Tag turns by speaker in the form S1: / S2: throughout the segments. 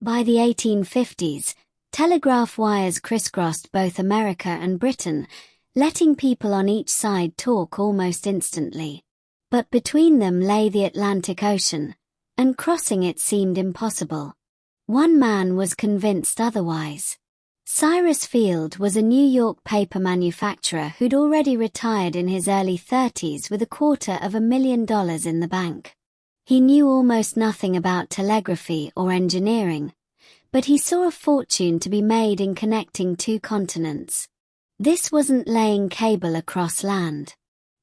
S1: By the 1850s, telegraph wires crisscrossed both America and Britain, letting people on each side talk almost instantly. But between them lay the Atlantic Ocean, and crossing it seemed impossible. One man was convinced otherwise. Cyrus Field was a New York paper manufacturer who'd already retired in his early 30s with $250,000 in the bank. He knew almost nothing about telegraphy or engineering, but he saw a fortune to be made in connecting two continents. This wasn't laying cable across land.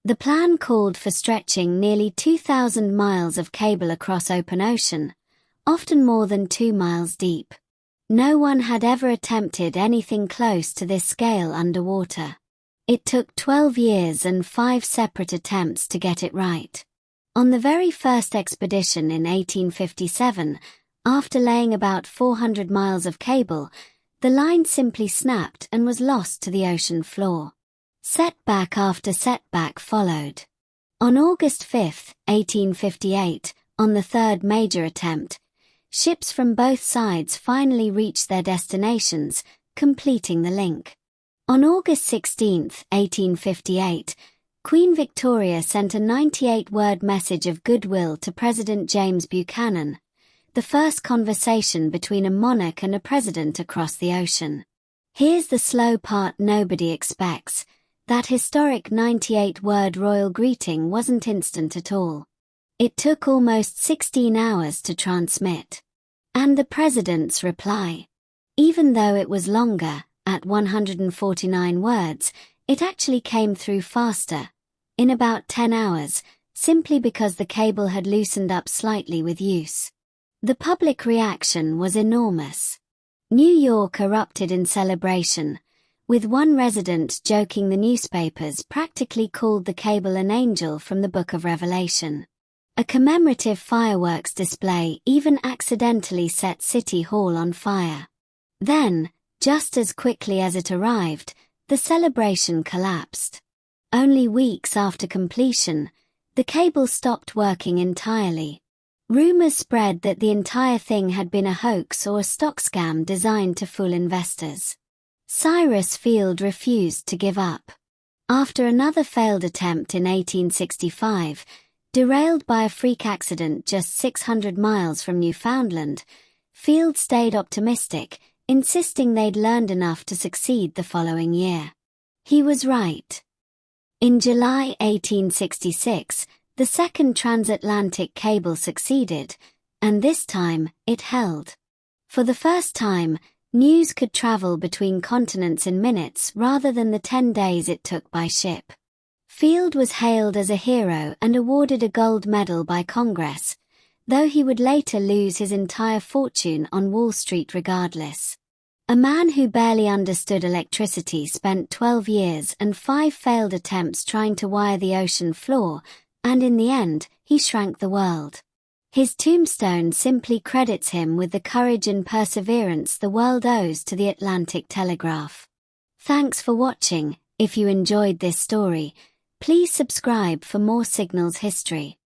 S1: The plan called for stretching nearly 2,000 miles of cable across open ocean, often more than 2 miles deep. No one had ever attempted anything close to this scale underwater. It took 12 years and 5 separate attempts to get it right. On the very first expedition in 1857, after laying about 400 miles of cable, the line simply snapped and was lost to the ocean floor. Setback after setback followed. On August 5, 1858, on the third major attempt, ships from both sides finally reached their destinations, completing the link. On August 16, 1858, Queen Victoria sent a 98-word message of goodwill to President James Buchanan, the first conversation between a monarch and a president across the ocean. Here's the slow part nobody expects. That historic 98-word royal greeting wasn't instant at all. It took almost 16 hours to transmit. And the president's reply. Even though it was longer, at 149 words, it actually came through faster, in about 10 hours, simply because the cable had loosened up slightly with use. The public reaction was enormous. New York erupted in celebration, with one resident joking the newspapers practically called the cable an angel from the Book of Revelation. A commemorative fireworks display even accidentally set City Hall on fire. Then, just as quickly as it arrived, the celebration collapsed. Only weeks after completion, the cable stopped working entirely. Rumors spread that the entire thing had been a hoax or a stock scam designed to fool investors. Cyrus Field refused to give up. After another failed attempt in 1865, derailed by a freak accident just 600 miles from Newfoundland, Field stayed optimistic, insisting they'd learned enough to succeed the following year. He was right. In July 1866, the second transatlantic cable succeeded, and this time, it held. For the first time, news could travel between continents in minutes rather than the 10 days it took by ship. Field was hailed as a hero and awarded a gold medal by Congress, though he would later lose his entire fortune on Wall Street regardless. A man who barely understood electricity spent 12 years and 5 failed attempts trying to wire the ocean floor, and in the end, he shrank the world. His tombstone simply credits him with the courage and perseverance the world owes to the Atlantic Telegraph. Thanks for watching. If you enjoyed this story, please subscribe for more Signals history.